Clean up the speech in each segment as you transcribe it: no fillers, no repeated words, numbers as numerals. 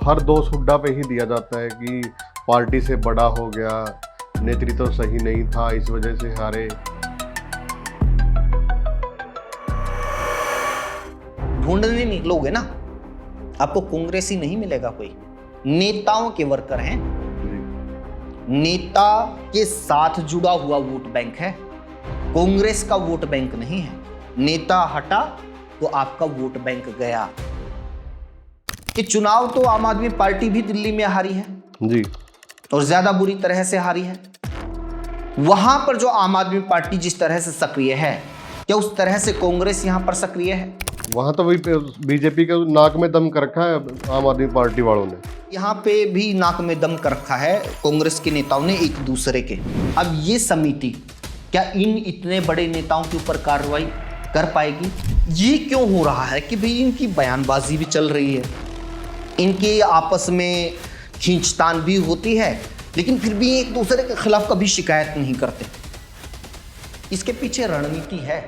हर दोष हुड्डा पे ही दिया जाता है कि पार्टी से बड़ा हो गया, नेतृत्व तो सही नहीं था, इस वजह से हारे। ढूंढने निकलोगे ना, आपको कांग्रेस ही नहीं मिलेगा। कोई नेताओं के वर्कर हैं, नेता के साथ जुड़ा हुआ वोट बैंक है, कांग्रेस का वोट बैंक नहीं है। नेता हटा तो आपका वोट बैंक गया। ये चुनाव तो आम आदमी पार्टी भी दिल्ली में हारी है जी, और ज्यादा बुरी तरह से हारी है। वहां पर जो आम आदमी पार्टी जिस तरह से सक्रिय है, क्या उस तरह से कांग्रेस यहां पर सक्रिय है? वहां तो वही बीजेपी के नाक में दम कर रखा है आम आदमी पार्टी वालों ने। यहाँ पे भी नाक में दम कर रखा है कांग्रेस के नेताओं ने एक दूसरे के। अब ये समिति क्या इन इतने बड़े नेताओं के ऊपर कार्रवाई कर पाएगी? ये क्यों हो रहा है कि भाई इनकी बयानबाजी भी चल रही है, इनके आपस में खींचतान भी होती है, लेकिन फिर भी एक दूसरे के खिलाफ कभी शिकायत नहीं करते। इसके पीछे रणनीति है।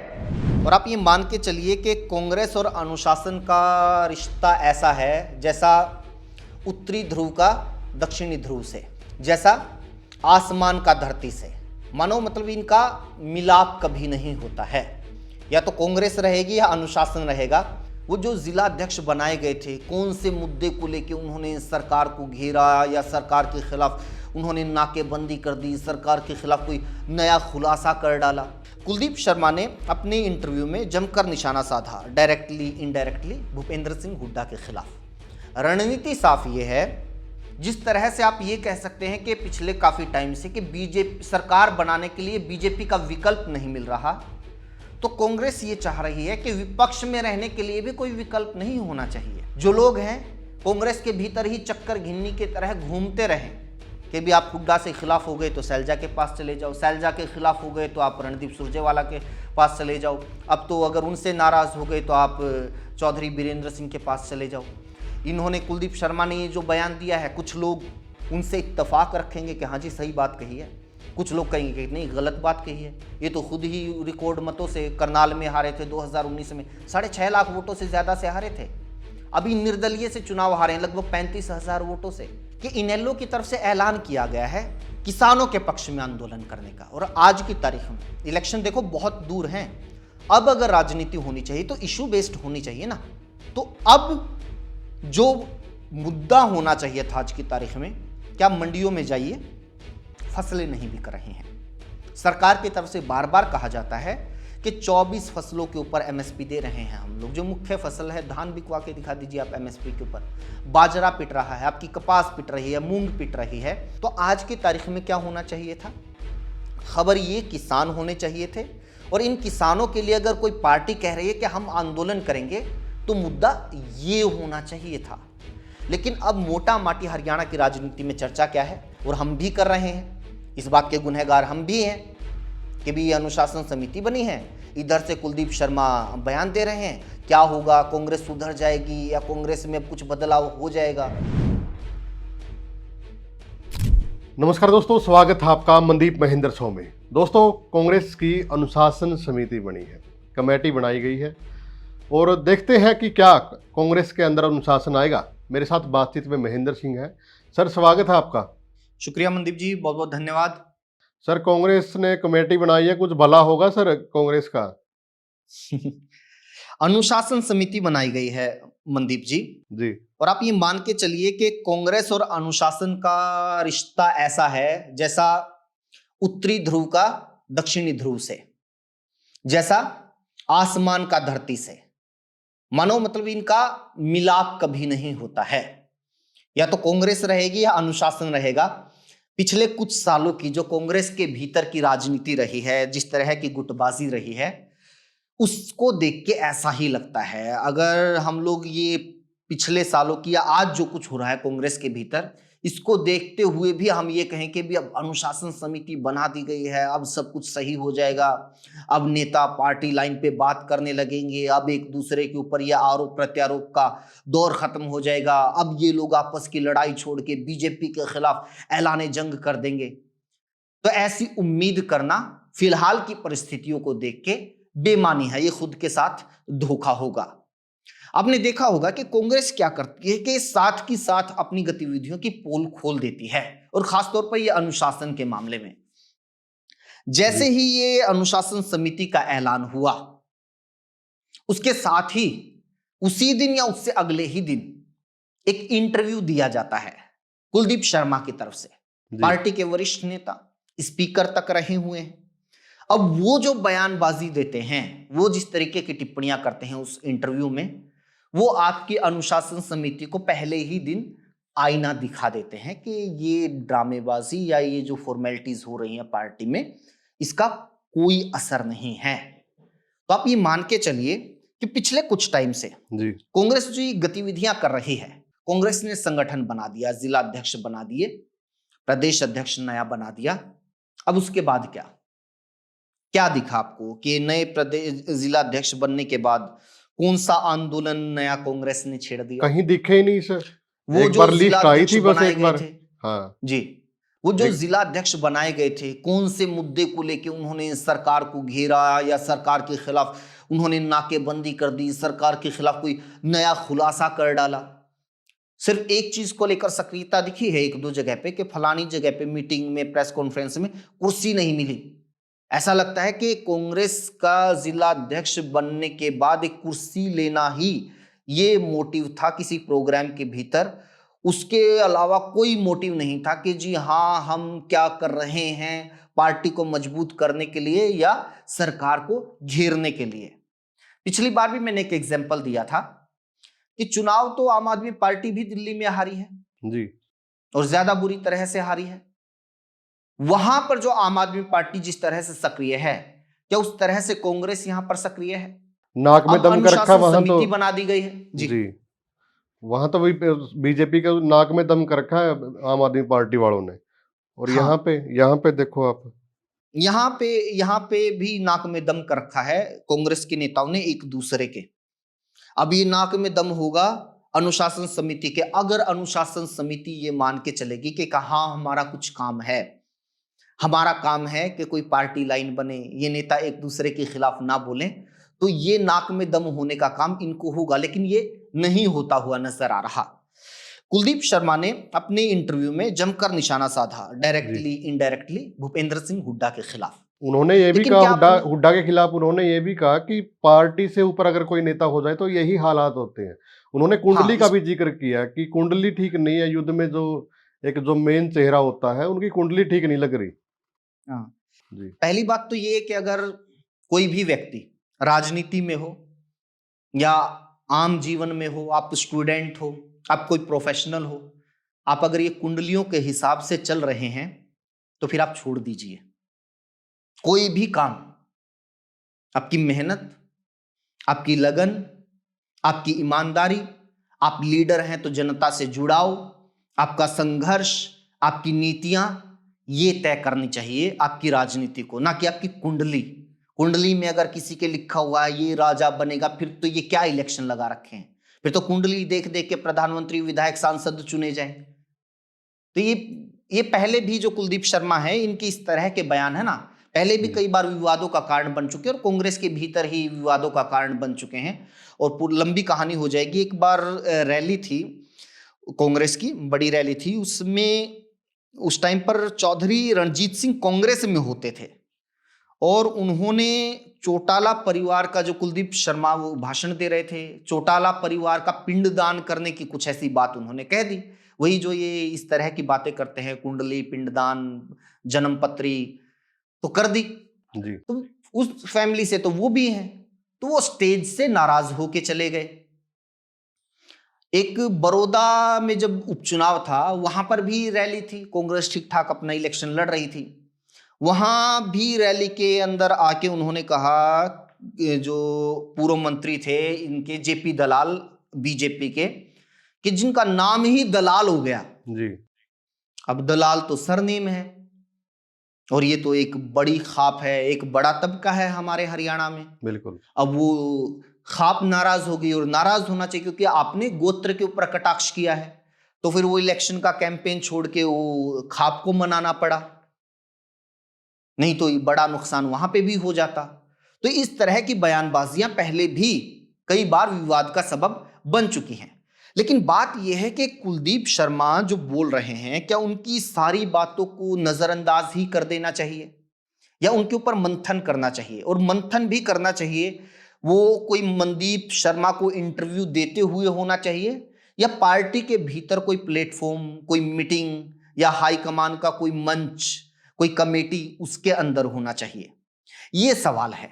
और आप ये मान के चलिए कि कांग्रेस और अनुशासन का रिश्ता ऐसा है जैसा उत्तरी ध्रुव का दक्षिणी ध्रुव से, जैसा आसमान का धरती से। मानो मतलब इनका मिलाप कभी नहीं होता है। या तो कांग्रेस रहेगी या अनुशासन रहेगा। वो जो जिला अध्यक्ष बनाए गए थे, कौन से मुद्दे को लेके उन्होंने सरकार को घेरा या सरकार के खिलाफ उन्होंने नाकेबंदी कर दी, सरकार के खिलाफ कोई नया खुलासा कर डाला। कुलदीप शर्मा ने अपने इंटरव्यू में जमकर निशाना साधा, डायरेक्टली इनडायरेक्टली, भूपेंद्र सिंह हुड्डा के खिलाफ। रणनीति साफ ये है, जिस तरह से आप ये कह सकते हैं कि पिछले काफ़ी टाइम से कि बीजेपी सरकार बनाने के लिए बीजेपी का विकल्प नहीं मिल रहा, तो कांग्रेस ये चाह रही है कि विपक्ष में रहने के लिए भी कोई विकल्प नहीं होना चाहिए। जो लोग हैं कांग्रेस के भीतर ही चक्कर घिन्नी की तरह घूमते रहें कि भी आप हुड्डा से खिलाफ हो गए तो शैलजा के पास चले जाओ, शैलजा के खिलाफ हो गए तो आप रणदीप सुरजेवाला के पास चले जाओ, अब तो अगर उनसे नाराज़ हो गए तो आप चौधरी बीरेंद्र सिंह के पास चले जाओ। इन्होंने, कुलदीप शर्मा ने ये जो बयान दिया है, कुछ लोग उनसे इत्तफाक रखेंगे कि हाँ जी सही बात कही है, कुछ लोग कहेंगे कि नहीं गलत बात कही है। ये तो खुद ही रिकॉर्ड मतों से करनाल में हारे थे 2019 में, 6.5 लाख वोटों से ज़्यादा से हारे थे। अभी निर्दलीय से चुनाव हारे हैं लगभग 35,000 वोटों से। कि इनेलो की तरफ से ऐलान किया गया है किसानों के पक्ष में आंदोलन करने का। और आज की तारीख में इलेक्शन देखो बहुत दूर हैं, अब अगर राजनीति होनी चाहिए तो इशू बेस्ड होनी चाहिए ना। तो अब जो मुद्दा होना चाहिए था आज की तारीख में, क्या मंडियों में जाइए, फसलें नहीं बिक रही हैं। सरकार की तरफ से बार बार कहा जाता है कि 24 फसलों के ऊपर एमएसपी दे रहे हैं हम लोग। जो मुख्य फसल है, धान बिकवा के दिखा दीजिए आप एमएसपी के ऊपर, बाजरा पिट रहा है, आपकी कपास पिट रही है, मूंग पिट रही है। तो आज की तारीख में क्या होना चाहिए था? खबर ये किसान होने चाहिए थे। और इन किसानों के लिए अगर कोई पार्टी कह रही है कि हम आंदोलन करेंगे तो मुद्दा ये होना चाहिए था। लेकिन अब मोटा माटी हरियाणा की राजनीति में चर्चा क्या है, और हम भी कर रहे हैं, इस बात के गुनहगार हम भी हैं कि भी ये अनुशासन समिति बनी है। इधर से कुलदीप शर्मा बयान दे रहे हैं, क्या होगा, कांग्रेस सुधर जाएगी या कांग्रेस में अब कुछ बदलाव हो जाएगा। नमस्कार दोस्तों, स्वागत है आपका मनदीप महेंद्र शो में। दोस्तों, कांग्रेस की अनुशासन समिति बनी है, कमेटी बनाई गई है, और देखते हैं कि क्या कांग्रेस के अंदर अनुशासन आएगा। मेरे साथ बातचीत में महेंद्र सिंह है। सर, स्वागत है आपका। शुक्रिया मनदीप जी, बहुत बहुत धन्यवाद। सर, कांग्रेस ने कमेटी बनाई है, कुछ भला होगा सर कांग्रेस का? अनुशासन समिति बनाई गई है मनदीप जी, और आप ये मान के चलिए कि कांग्रेस और अनुशासन का रिश्ता ऐसा है जैसा उत्तरी ध्रुव का दक्षिणी ध्रुव से, जैसा आसमान का धरती से। मानो मतलब इनका मिलाप कभी नहीं होता है। या तो कांग्रेस रहेगी या अनुशासन रहेगा। पिछले कुछ सालों की जो कांग्रेस के भीतर की राजनीति रही है, जिस तरह की गुटबाजी रही है, उसको देख के ऐसा ही लगता है। अगर हम लोग ये पिछले सालों की या आज जो कुछ हो रहा है कांग्रेस के भीतर, इसको देखते हुए भी हम ये कहें कि भी अब अनुशासन समिति बना दी गई है, अब सब कुछ सही हो जाएगा, अब नेता पार्टी लाइन पे बात करने लगेंगे, अब एक दूसरे के ऊपर ये आरोप प्रत्यारोप का दौर खत्म हो जाएगा, अब ये लोग आपस की लड़ाई छोड़ के बीजेपी के खिलाफ ऐलान जंग कर देंगे, तो ऐसी उम्मीद करना फिलहाल की परिस्थितियों को देख के बेमानी है, ये खुद के साथ धोखा होगा। आपने देखा होगा कि कांग्रेस क्या करती है कि साथ की साथ अपनी गतिविधियों की पोल खोल देती है, और खासतौर पर यह अनुशासन के मामले में। जैसे ही ये अनुशासन समिति का ऐलान हुआ, उसके साथ ही उसी दिन या उससे अगले ही दिन एक इंटरव्यू दिया जाता है कुलदीप शर्मा की तरफ से। पार्टी के वरिष्ठ नेता, स्पीकर तक रहे हुए हैं। अब वो जो बयानबाजी देते हैं, वो जिस तरीके की टिप्पणियां करते हैं उस इंटरव्यू में, वो आपकी अनुशासन समिति को पहले ही दिन आईना दिखा देते हैं कि ये ड्रामेबाजी या ये जो फॉर्मेलिटीज हो रही हैं पार्टी में, इसका कोई असर नहीं है। तो आप ये मान के चलिए कि पिछले कुछ टाइम से कांग्रेस जो ये गतिविधियां कर रही है, कांग्रेस ने संगठन बना दिया, जिला अध्यक्ष बना दिए, प्रदेश अध्यक्ष नया बना दिया। अब उसके बाद क्या दिखा आपको कि नए प्रदेश जिला अध्यक्ष बनने के बाद कौन सा आंदोलन नया कांग्रेस ने छेड़ दिया? कहीं दिखे ही नहीं सर। वो एक जो बार लिस्ट आई थी, बस बनाए एक गए बार। थे, हाँ जी, वो जो जिला अध्यक्ष बनाए गए थे, कौन से मुद्दे को लेके उन्होंने सरकार को घेरा या सरकार के खिलाफ उन्होंने नाकेबंदी कर दी, सरकार के खिलाफ कोई नया खुलासा कर डाला? सिर्फ एक चीज को लेकर सक्रियता दिखी है एक दो जगह पे कि फलानी जगह पे मीटिंग में, प्रेस कॉन्फ्रेंस में कुर्सी नहीं मिली। ऐसा लगता है कि कांग्रेस का जिला अध्यक्ष बनने के बाद एक कुर्सी लेना ही ये मोटिव था किसी प्रोग्राम के भीतर। उसके अलावा कोई मोटिव नहीं था कि जी हाँ हम क्या कर रहे हैं पार्टी को मजबूत करने के लिए या सरकार को घेरने के लिए। पिछली बार भी मैंने एक एग्जाम्पल दिया था कि चुनाव तो आम आदमी पार्टी भी दिल्ली में हारी है जी, और ज्यादा बुरी तरह से हारी है। वहां पर जो आम आदमी पार्टी जिस तरह से सक्रिय है, क्या उस तरह से कांग्रेस यहां पर सक्रिय है? नाक में दम कर रखा वहां तो, बना दी गई है जी, वहां तो वही बीजेपी का नाक में दम कर रखा है आम आदमी पार्टी वालों ने। और हाँ, यहाँ पे देखो आप, यहाँ पे भी नाक में दम कर रखा है कांग्रेस के नेताओं ने एक दूसरे के। अब ये नाक में दम होगा अनुशासन समिति के। अगर अनुशासन समिति ये मान के चलेगी कि कहाँ हमारा कुछ काम है, हमारा काम है कि कोई पार्टी लाइन बने, ये नेता एक दूसरे के खिलाफ ना बोलें, तो ये नाक में दम होने का काम इनको होगा। लेकिन ये नहीं होता हुआ नजर आ रहा। कुलदीप शर्मा ने अपने इंटरव्यू में जमकर निशाना साधा, डायरेक्टली इनडायरेक्टली, भूपेंद्र सिंह हुड्डा के खिलाफ। उन्होंने ये भी कहा, हुड्डा के खिलाफ उन्होंने ये भी कहा कि पार्टी से ऊपर अगर कोई नेता हो जाए तो यही हालात होते हैं। उन्होंने कुंडली का भी जिक्र किया कि कुंडली ठीक नहीं है, युद्ध में जो मेन चेहरा होता है उनकी कुंडली ठीक नहीं लग रही। जी। पहली बात तो ये है कि अगर कोई भी व्यक्ति राजनीति में हो या आम जीवन में हो, आप स्टूडेंट हो, आप कोई प्रोफेशनल हो, आप अगर ये कुंडलियों के हिसाब से चल रहे हैं तो फिर आप छोड़ दीजिए कोई भी काम। आपकी मेहनत, आपकी लगन, आपकी ईमानदारी, आप लीडर हैं तो जनता से जुड़ाव, आपका संघर्ष, आपकी नीतियां, ये तय करनी चाहिए आपकी राजनीति को, ना कि आपकी कुंडली। कुंडली में अगर किसी के लिखा हुआ है ये राजा बनेगा, फिर तो ये क्या इलेक्शन लगा रखे हैं? फिर तो कुंडली देख देख के प्रधानमंत्री, विधायक, सांसद चुने जाएं। तो ये पहले भी जो कुलदीप शर्मा है, इनकी इस तरह के बयान है ना, पहले भी कई बार विवादों का कारण बन चुके हैं और कांग्रेस के भीतर ही विवादों का कारण बन चुके हैं और लंबी कहानी हो जाएगी। एक बार रैली थी कांग्रेस की, बड़ी रैली थी, उसमें उस टाइम पर चौधरी रणजीत सिंह कांग्रेस में होते थे और उन्होंने चौटाला परिवार का, जो कुलदीप शर्मा वो भाषण दे रहे थे, चौटाला परिवार का पिंडदान करने की कुछ ऐसी बात उन्होंने कह दी। वही जो ये इस तरह की बातें करते हैं, कुंडली, पिंडदान, जन्मपत्री, तो कर दी जी। तो उस फैमिली से तो वो भी हैं, तो वो स्टेज से नाराज होके चले गए। एक बड़ौदा में जब उपचुनाव था, वहां पर भी रैली थी, कांग्रेस ठीक ठाक अपना इलेक्शन लड़ रही थी। वहां भी रैली के अंदर आके उन्होंने कहा, जो पूर्व मंत्री थे इनके, जेपी दलाल, बीजेपी के, कि जिनका नाम ही दलाल हो गया जी। अब दलाल तो सरनेम है और ये तो एक बड़ी खाप है, एक बड़ा तबका है हमारे हरियाणा में। बिल्कुल। अब वो खाप नाराज हो गई और नाराज होना चाहिए क्योंकि आपने गोत्र के ऊपर कटाक्ष किया है, तो फिर वो इलेक्शन का कैंपेन छोड़ के वो खाप को मनाना पड़ा, नहीं तो बड़ा नुकसान वहां पे भी हो जाता। तो इस तरह की बयानबाजियां पहले भी कई बार विवाद का सबब बन चुकी हैं। लेकिन बात यह है कि कुलदीप शर्मा जो बोल रहे हैं, क्या उनकी सारी बातों को नजरअंदाज ही कर देना चाहिए या उनके ऊपर मंथन करना चाहिए? और मंथन भी करना चाहिए वो कोई मनदीप शर्मा को इंटरव्यू देते हुए होना चाहिए या पार्टी के भीतर कोई प्लेटफॉर्म, कोई मीटिंग या हाईकमान का कोई मंच, कोई कमेटी उसके अंदर होना चाहिए? ये सवाल है।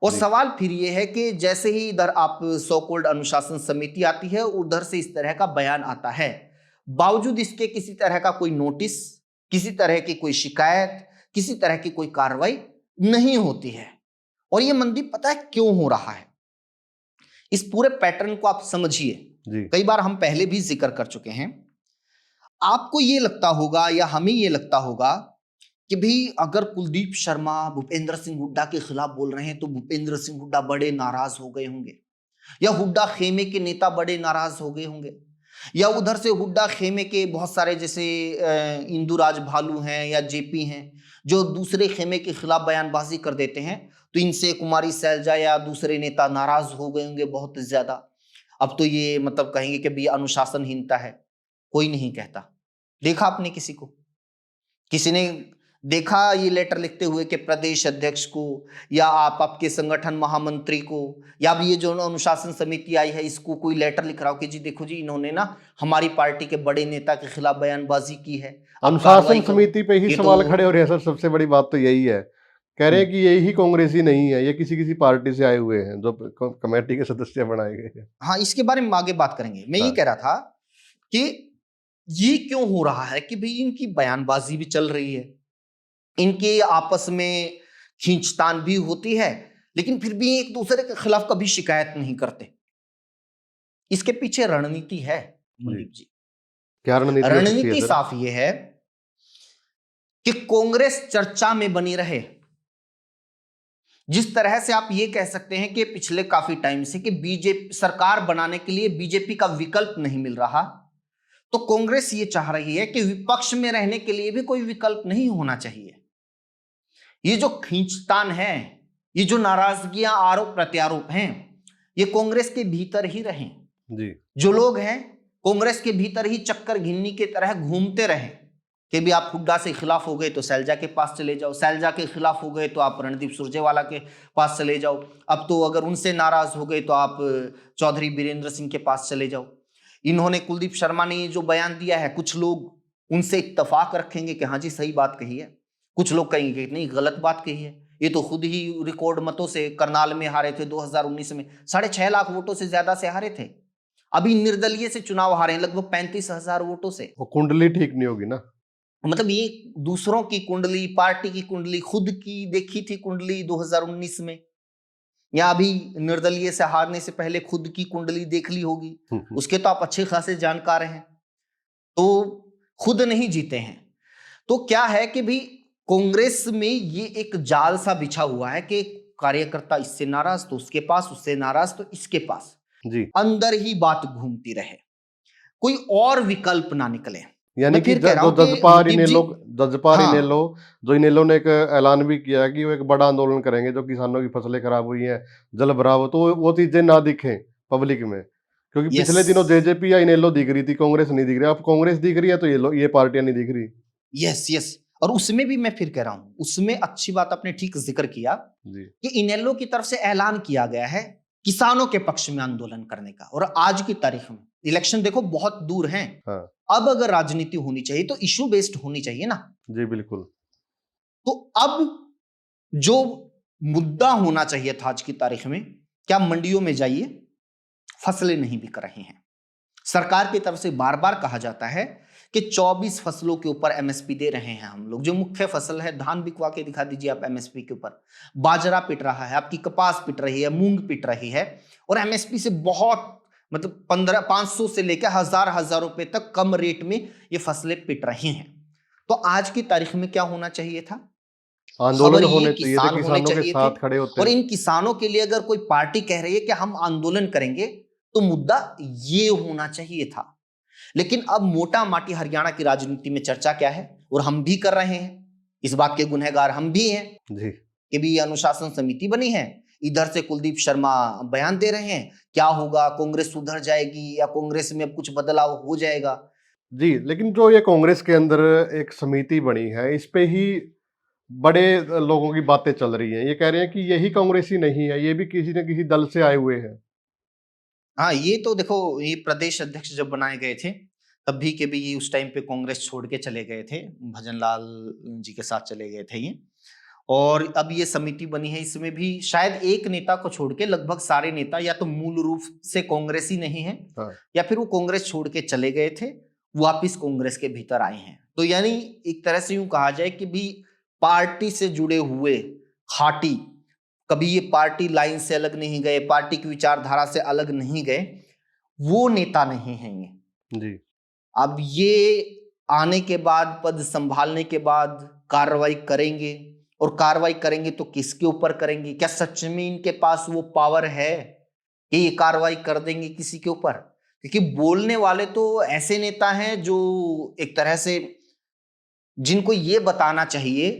और सवाल फिर ये है कि जैसे ही इधर आप सो कॉल्ड अनुशासन समिति आती है, उधर से इस तरह का बयान आता है, बावजूद इसके किसी तरह का कोई नोटिस, किसी तरह की कोई शिकायत, किसी तरह की कोई कार्रवाई नहीं होती है। और ये मनदीप पता है क्यों हो रहा है? इस पूरे पैटर्न को आप समझिए। कई बार हम पहले भी जिक्र कर चुके हैं। आपको ये लगता होगा या हमें ये लगता होगा कि भाई अगर कुलदीप शर्मा भूपेंद्र सिंह हुड्डा के खिलाफ बोल रहे हैं तो भूपेंद्र सिंह हुड्डा बड़े नाराज हो गए होंगे, या हुड्डा खेमे के नेता बड़े नाराज हो गए होंगे, या उधर से हुड्डा खेमे के बहुत सारे जैसे इंदुराज भालू हैं या जेपी हैं जो दूसरे खेमे के खिलाफ बयानबाजी कर देते हैं, तो इनसे कुमारी सैलजा या दूसरे नेता नाराज हो गए होंगे बहुत ज्यादा। अब तो ये मतलब कहेंगे कि भी अनुशासनहीनता है। कोई नहीं कहता। देखा आपने किसी को? किसी ने देखा ये लेटर लिखते हुए कि प्रदेश अध्यक्ष को या आपके संगठन महामंत्री को या अब ये जो अनुशासन समिति आई है इसको कोई लेटर लिख रहा हो कि जी देखो जी इन्होंने ना हमारी पार्टी के बड़े नेता के खिलाफ बयानबाजी की है? अनुशासन समिति पे ही सवाल खड़े हो रहे हैं सर। सबसे बड़ी बात तो यही है, कह रहे हैं कि यही कांग्रेसी नहीं है, ये किसी पार्टी से आए हुए हैं जो कमेटी के सदस्य बनाए गए हैं। हाँ, इसके बारे में आगे बात करेंगे। मैं ये कह रहा था कि ये क्यों हो रहा है कि भाई इनकी बयानबाजी भी चल रही है, इनके आपस में खींचतान भी होती है, लेकिन फिर भी एक दूसरे के खिलाफ कभी शिकायत नहीं करते। इसके पीछे रणनीति है मनदीप जी। क्या रणनीति? रणनीति साफ ये है कि कांग्रेस चर्चा में बनी रहे। जिस तरह से आप ये कह सकते हैं कि पिछले काफी टाइम से कि बीजेपी सरकार बनाने के लिए बीजेपी का विकल्प नहीं मिल रहा, तो कांग्रेस ये चाह रही है कि विपक्ष में रहने के लिए भी कोई विकल्प नहीं होना चाहिए। ये जो खींचतान है, ये जो नाराजगियां, आरोप प्रत्यारोप हैं, ये कांग्रेस के भीतर ही रहें जी। जो लोग हैं कांग्रेस के भीतर ही चक्कर घिन्नी की तरह घूमते रहे कि भी आप हुड्डा से खिलाफ हो गए तो सैलजा के पास चले जाओ, सैलजा के खिलाफ हो गए तो आप रणदीप सुरजेवाला के पास चले जाओ, अब तो अगर उनसे नाराज हो गए तो आप चौधरी बीरेंद्र सिंह के पास चले जाओ। इन्होंने कुलदीप शर्मा ने जो बयान दिया है, कुछ लोग उनसे इत्तफाक रखेंगे कि हाँ जी सही बात कही है, कुछ लोग कहेंगे कि नहीं गलत बात कही है, ये तो खुद ही रिकॉर्ड मतों से करनाल में हारे थे 2019 में, 6.5 लाख वोटों से ज्यादा से हारे थे। अभी निर्दलीय से चुनाव हारे हैं लगभग 35,000 वोटों से। वो कुंडली ठीक नहीं होगी ना, मतलब ये दूसरों की कुंडली, पार्टी की कुंडली, खुद की देखी थी कुंडली 2019 में, या अभी निर्दलीय से हारने से पहले खुद की कुंडली देख ली होगी, उसके तो आप अच्छे खासे जानकार हैं, तो खुद नहीं जीते हैं। तो क्या है कि भी कांग्रेस में ये एक जाल सा बिछा हुआ है कि कार्यकर्ता इससे नाराज तो उसके पास, उससे नाराज तो इसके पास जी। अंदर ही बात घूमती रहे, कोई और विकल्प ना निकले। यानी कि जजपा इनेलो जो इनेलो ने एक ऐलान भी किया कि वो एक बड़ा आंदोलन करेंगे, जो किसानों की फसलें खराब हुई हैं, जल भराव, तो वो चीजें ना दिखें पब्लिक में, क्योंकि पिछले दिनों जेजेपी या इनेलो दिख रही थी, कांग्रेस नहीं दिख रही। अब कांग्रेस दिख रही है तो ये पार्टियां नहीं दिख रही। यस। और उसमें भी मैं फिर कह रहा हूं, उसमें अच्छी बात आपने ठीक जिक्र किया कि इनेलो की तरफ से ऐलान किया गया है किसानों के पक्ष में आंदोलन करने का। और आज की तारीख में इलेक्शन देखो बहुत दूर हैं, हाँ। अब अगर राजनीति होनी चाहिए तो इशू बेस्ड होनी चाहिए ना जी, बिल्कुल। तो अब जो मुद्दा होना चाहिए था आज की तारीख में, क्या मंडियों में जाइए, फसलें नहीं बिक रही हैं। सरकार की तरफ से बार बार कहा जाता है कि 24 फसलों के ऊपर एमएसपी दे रहे हैं हम लोग। जो मुख्य फसल है, धान बिकवा के दिखा दीजिए आप एमएसपी के ऊपर, बाजरा पिट रहा है, आपकी कपास पिट रही है, मूंग पिट रही है, और एमएसपी से बहुत मतलब 500 से लेकर हजार रुपए तक कम रेट में ये फसलें पिट रही हैं। तो आज की तारीख में क्या होना चाहिए था? आंदोलन होने चाहिए थे, किसानों के साथ खड़े होते। और इन किसानों के लिए अगर कोई पार्टी कह रही है कि हम आंदोलन करेंगे तो मुद्दा ये होना चाहिए था। लेकिन अब मोटा माटी हरियाणा की राजनीति में चर्चा क्या है, और हम भी कर रहे हैं, इस बात के गुनहगार हम भी हैं जी। कि भी अनुशासन समिति बनी है, इधर से कुलदीप शर्मा बयान दे रहे हैं, क्या होगा, कांग्रेस सुधर जाएगी या कांग्रेस में अब कुछ बदलाव हो जाएगा। जी, लेकिन जो ये कांग्रेस के अंदर एक समिति बनी है, इस पे ही बड़े लोगों की बातें चल रही हैं। ये कह रहे हैं कि यही कांग्रेसी नहीं है, ये भी किसी न किसी दल से आए हुए हैं। हाँ, ये तो देखो, ये प्रदेश अध्यक्ष जब बनाए गए थे तब भी के भी ये उस टाइम पे कांग्रेस छोड़ के चले गए थे, भजन लाल जी के साथ चले गए थे ये। और अब ये समिति बनी है, इसमें भी शायद एक नेता को छोड़ के लगभग सारे नेता या तो मूल रूप से कांग्रेसी नहीं है, हाँ। या फिर वो कांग्रेस छोड़ के चले गए थे, वापिस कांग्रेस के भीतर आए हैं। तो यानी एक तरह से यूं कहा जाए कि भी पार्टी से जुड़े हुए खाटी, कभी ये पार्टी लाइन से अलग नहीं गए, पार्टी की विचारधारा से अलग नहीं गए, वो नेता नहीं हैं ये। जी। अब ये आने के बाद, पद संभालने के बाद कार्रवाई करेंगे, और कार्रवाई करेंगे तो किसके ऊपर करेंगे? क्या सच में इनके पास वो पावर है कि ये कार्रवाई कर देंगे किसी के ऊपर? क्योंकि बोलने वाले तो ऐसे नेता हैं जो एक तरह से, जिनको ये बताना चाहिए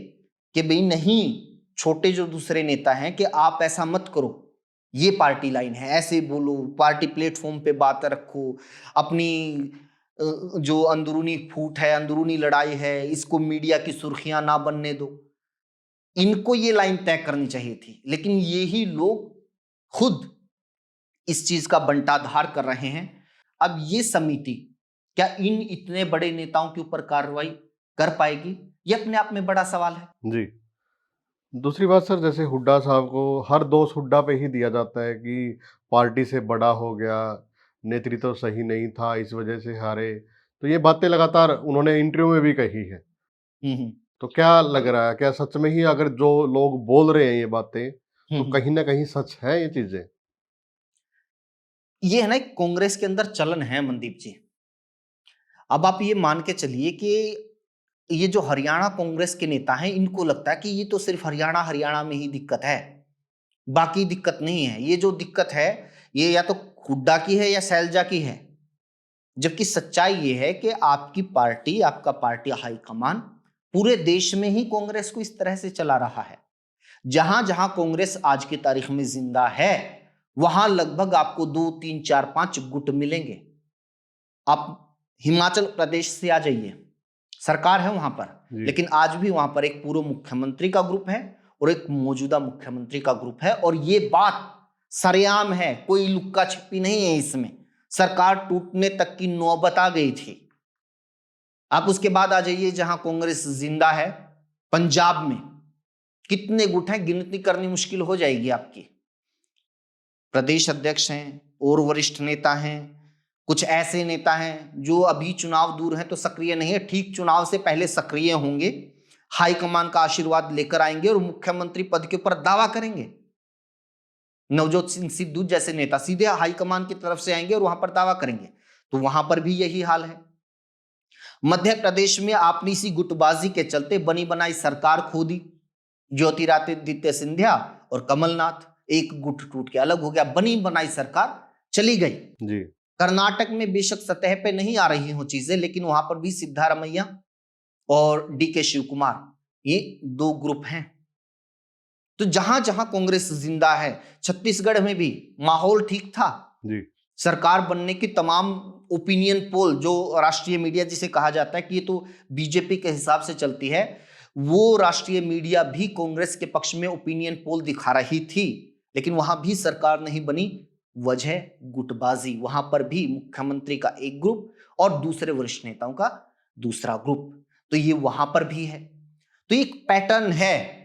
कि भाई नहीं, छोटे जो दूसरे नेता हैं, कि आप ऐसा मत करो, ये पार्टी लाइन है, ऐसे बोलो, पार्टी प्लेटफॉर्म पे बात रखो, अपनी जो अंदरूनी फूट है, अंदरूनी लड़ाई है, इसको मीडिया की सुर्खियां ना बनने दो। इनको ये लाइन तय करनी चाहिए थी, लेकिन यही लोग खुद इस चीज का बंटाधार कर रहे हैं। अब ये समिति क्या इन इतने बड़े नेताओं के ऊपर कार्रवाई कर पाएगी? ये अपने आप में बड़ा सवाल है। जी। दूसरी बात सर, जैसे हुड्डा साहब को हर दोष हुड्डा पे ही दिया जाता है कि पार्टी से बड़ा हो गया, नेतृत्व तो सही नहीं था, इस वजह से हारे। तो ये बातें लगातार उन्होंने इंटरव्यू में भी कही है। तो क्या लग रहा है, क्या सच में ही अगर जो लोग बोल रहे हैं ये बातें, तो कहीं ना कहीं सच है ये चीजें? ये है ना, कांग्रेस के अंदर चलन है मनदीप जी। अब आप ये मान के चलिए कि ये जो हरियाणा कांग्रेस के नेता हैं, इनको लगता है कि ये तो सिर्फ हरियाणा में ही दिक्कत है, बाकी दिक्कत नहीं है। ये जो दिक्कत है, ये या तो हुड्डा की है या शैलजा की है। जबकि सच्चाई ये है कि आपकी पार्टी, आपका पार्टी हाईकमान पूरे देश में ही कांग्रेस को इस तरह से चला रहा है। जहां जहां कांग्रेस आज की तारीख में जिंदा है, वहां लगभग आपको 2, 3, 4, 5 गुट मिलेंगे। आप हिमाचल प्रदेश से आ जाइए, सरकार है वहां पर, लेकिन आज भी वहां पर एक पूर्व मुख्यमंत्री का ग्रुप है और एक मौजूदा मुख्यमंत्री का ग्रुप है, और ये बात सरेआम है, कोई लुक्का छिपी नहीं है इसमें। सरकार टूटने तक की नौबत आ गई थी। आप उसके बाद आ जाइए जहां कांग्रेस जिंदा है, पंजाब में कितने गुट हैं, गिनती करनी मुश्किल हो जाएगी आपकी। प्रदेश अध्यक्ष हैं और वरिष्ठ नेता हैं, कुछ ऐसे नेता हैं जो अभी चुनाव दूर हैं तो सक्रिय नहीं है, ठीक चुनाव से पहले सक्रिय होंगे, हाईकमान का आशीर्वाद लेकर आएंगे और मुख्यमंत्री पद के ऊपर दावा करेंगे। नवजोत सिंह सिद्धू जैसे नेता सीधे हाईकमान की तरफ से आएंगे और वहां पर दावा करेंगे। तो वहां पर भी यही हाल है। मध्य प्रदेश में आपने इसी गुटबाजी के चलते बनी बनाई सरकार खो दी। ज्योतिरादित्य सिंधिया और कमलनाथ, एक गुट टूट के अलग हो गया, बनी बनाई सरकार चली गई जी। कर्नाटक में बेशक सतह पे नहीं आ रही हो चीजें, लेकिन वहां पर भी सिद्धारमैया और डीके शिव कुमार, ये 2 ग्रुप हैं। तो जहां जहां कांग्रेस जिंदा है, छत्तीसगढ़ में भी माहौल ठीक था जी। सरकार बनने की तमाम ओपिनियन पोल, जो राष्ट्रीय मीडिया जिसे कहा जाता है कि ये तो बीजेपी के हिसाब से चलती है, वो राष्ट्रीय मीडिया भी कांग्रेस के पक्ष में ओपिनियन पोल दिखा रही थी, लेकिन वहां भी सरकार नहीं बनी। वजह गुटबाजी, वहां पर भी मुख्यमंत्री का एक ग्रुप और दूसरे वरिष्ठ नेताओं का दूसरा ग्रुप, तो ये वहां पर भी है। तो एक पैटर्न है।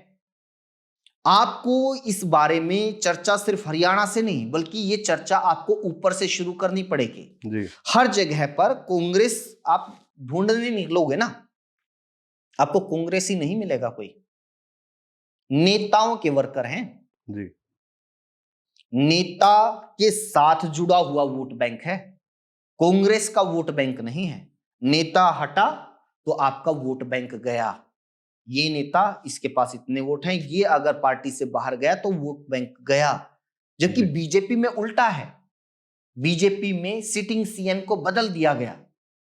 आपको इस बारे में चर्चा सिर्फ हरियाणा से नहीं, बल्कि ये चर्चा आपको ऊपर से शुरू करनी पड़ेगी जी। हर जगह पर कांग्रेस आप ढूंढने निकलोगे ना, आपको कांग्रेस ही नहीं मिलेगा। कोई नेताओं के वर्कर हैं जी। नेता के साथ जुड़ा हुआ वोट बैंक है, कांग्रेस का वोट बैंक नहीं है। नेता हटा तो आपका वोट बैंक गया। ये नेता, इसके पास इतने वोट हैं, ये अगर पार्टी से बाहर गया तो वोट बैंक गया। जबकि बीजेपी में उल्टा है, बीजेपी में सिटिंग सीएम को बदल दिया गया,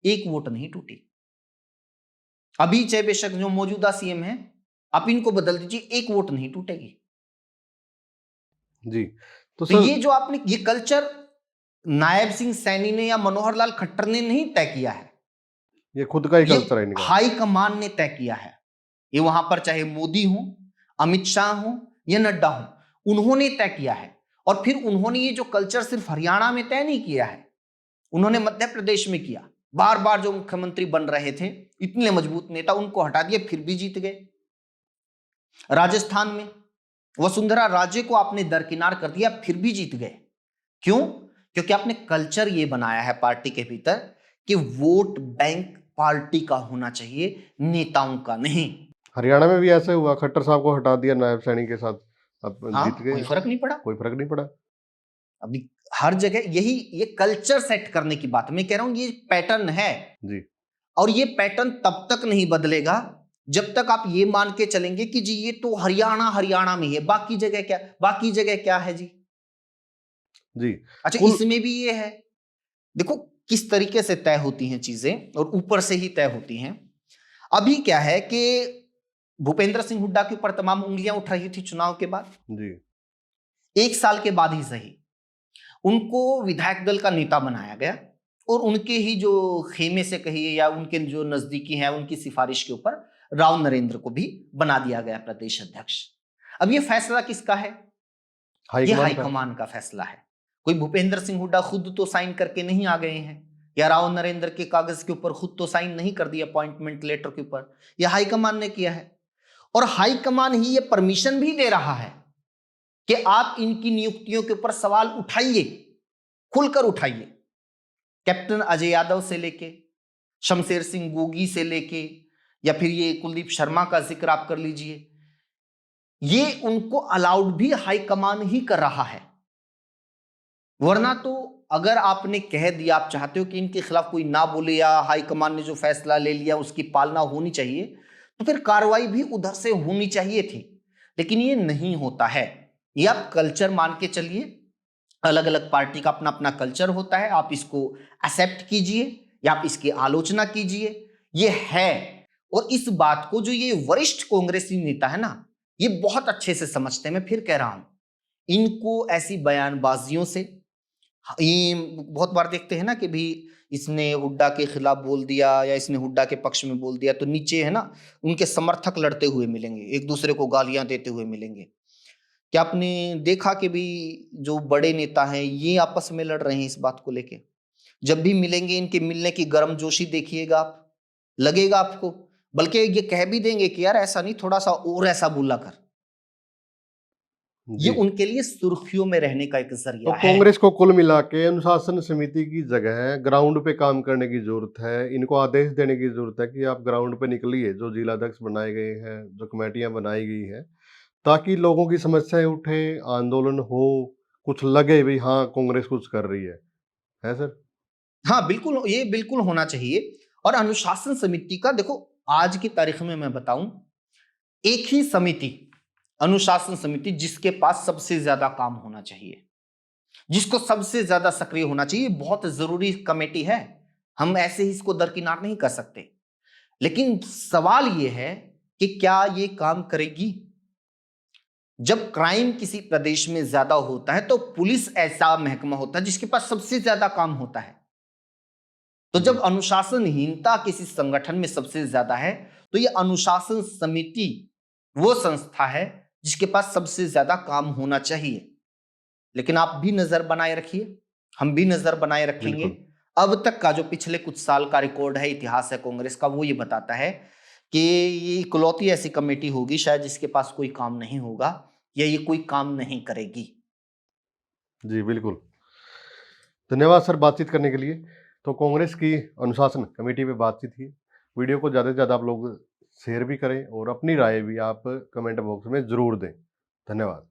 एक वोट नहीं टूटी। अभी चाहे बेशक जो मौजूदा सीएम है, आप इनको बदल दीजिए, एक वोट नहीं टूटेगी। जी। तो तो सर ये जो आपने ये कल्चर नायब सिंह सैनी ने या मनोहर लाल खट्टर ने नहीं तय किया है, ये खुद का ही ये कल्चर है इनका। हाई कमान ने तय किया है। ये वहां पर चाहे मोदी हो, अमित शाह हो या नड्डा हो, उन्होंने तय किया है। और फिर उन्होंने ये जो कल्चर सिर्फ हरियाणा में तय नहीं किया है, उन्होंने मध्य प्रदेश में किया। बार बार जो मुख्यमंत्री बन रहे थे, इतने मजबूत नेता, उनको हटा दिया, फिर भी जीत गए। राजस्थान में वसुंधरा राजे को आपने दरकिनार कर दिया, फिर भी जीत गए। क्यों? क्योंकि आपने कल्चर ये बनाया है पार्टी के भीतर कि वोट बैंक पार्टी का होना चाहिए, नेताओं का नहीं। हरियाणा में भी ऐसे हुआ, खट्टर साहब को हटा दिया नायब सैनी के साथ, अब जीत हाँ, गए। कोई फर्क नहीं पड़ा। कोई फर्क नहीं पड़ा। अभी हर जगह यही ये कल्चर सेट करने की बात मैं कह रहा हूं, ये पैटर्न है। जी और ये पैटर्न तब तक नहीं बदलेगा जब तक आप ये मान के चलेंगे कि जी ये तो हरियाणा हरियाणा में है, बाकी जगह क्या, बाकी जगह क्या है जी। जी। अच्छा, कुल इसमें भी ये है, देखो किस तरीके से तय होती हैं चीजें, और ऊपर से ही तय होती हैं। अभी क्या है कि भूपेंद्र सिंह हुड्डा के ऊपर तमाम उंगलियां उठ रही थी चुनाव के बाद। जी 1 साल के बाद ही सही उनको विधायक दल का नेता बनाया गया, और उनके ही जो खेमे से कहिए या उनके जो नजदीकी हैं, उनकी सिफारिश के ऊपर राव नरेंद्र को भी बना दिया गया प्रदेश अध्यक्ष। अब ये फैसला किसका है? ये हाईकमान का। हाईकमान का फैसला है। कोई भूपेंद्र सिंह हुड्डा खुद तो साइन करके नहीं आ गए हैं, या राव नरेंद्र के कागज के ऊपर खुद तो साइन नहीं कर दिया अपॉइंटमेंट लेटर के ऊपर, यह हाईकमान ने किया है। और हाईकमान ही ये परमिशन भी दे रहा है कि आप इनकी नियुक्तियों के ऊपर सवाल उठाइए, खुलकर उठाइए। कैप्टन अजय यादव से लेके शमशेर सिंह गोगी से लेके, या फिर ये कुलदीप शर्मा का जिक्र आप कर लीजिए, ये उनको अलाउड भी हाईकमान ही कर रहा है। वरना तो अगर आपने कह दिया आप चाहते हो कि इनके खिलाफ कोई ना बोले, या हाईकमान ने जो फैसला ले लिया उसकी पालना होनी चाहिए, तो फिर कार्रवाई भी उधर से होनी चाहिए थी। लेकिन ये नहीं होता है। ये आप कल्चर मान के चलिए, अलग अलग पार्टी का अपना अपना कल्चर होता है, आप इसको एक्सेप्ट कीजिए या आप इसकी आलोचना कीजिए, ये है। और इस बात को जो ये वरिष्ठ कांग्रेसी नेता है ना, ये बहुत अच्छे से समझते हैं। मैं फिर कह रहा हूं, इनको ऐसी बयानबाजियों से, ये बहुत बार देखते हैं ना कि भी इसने हुड्डा के खिलाफ बोल दिया या इसने हुड्डा के पक्ष में बोल दिया, तो नीचे है ना उनके समर्थक लड़ते हुए मिलेंगे, एक दूसरे को गालियां देते हुए मिलेंगे। क्या आपने देखा कि भी जो बड़े नेता हैं ये आपस में लड़ रहे हैं इस बात को लेके? जब भी मिलेंगे इनके मिलने की गर्मजोशी देखिएगा आप, लगेगा आपको, बल्कि ये कह भी देंगे कि यार ऐसा नहीं, थोड़ा सा और ऐसा बोला कर। ये जी। उनके लिए सुर्खियों में रहने का एक तो जरिया है। कांग्रेस को कुल मिला के अनुशासन समिति की जगह ग्राउंड पे काम करने की जरूरत है। इनको आदेश देने की जरूरत है कि आप ग्राउंड पे निकलिए, जो जिला अध्यक्ष बनाए गए हैं, जो कमेटियां बनाई गई हैं, ताकि लोगों की समस्याएं उठे, आंदोलन हो, कुछ लगे भी हाँ कांग्रेस कुछ कर रही है सर? हाँ बिल्कुल, ये बिल्कुल होना चाहिए। और अनुशासन समिति का देखो, आज की तारीख में मैं बताऊं, एक ही समिति, अनुशासन समिति, जिसके पास सबसे ज्यादा काम होना चाहिए, जिसको सबसे ज्यादा सक्रिय होना चाहिए, बहुत जरूरी कमेटी है। हम ऐसे ही इसको दरकिनार नहीं कर सकते। लेकिन सवाल यह है कि क्या ये काम करेगी? जब क्राइम किसी प्रदेश में ज्यादा होता है तो पुलिस ऐसा महकमा होता है जिसके पास सबसे ज्यादा काम होता है। तो जब अनुशासनहीनता किसी संगठन में सबसे ज्यादा है, तो ये अनुशासन समिति वो संस्था है जिसके पास सबसे ज्यादा काम होना चाहिए। लेकिन आप भी नजर बनाए रखिए, हम भी नजर बनाए रखेंगे। बिल्कुल। अब तक का जो पिछले कुछ साल का रिकॉर्ड है, इतिहास है कांग्रेस का, वो ये बताता है कि ये इकलौती ऐसी कमेटी होगी शायद जिसके पास कोई काम नहीं होगा, या ये कोई काम नहीं करेगी। जी बिल्कुल। धन्यवाद सर बातचीत करने के लिए। तो कांग्रेस की अनुशासन कमेटी पे बातचीत की। वीडियो को ज़्यादा से ज़्यादा आप लोग शेयर भी करें और अपनी राय भी आप कमेंट बॉक्स में ज़रूर दें। धन्यवाद।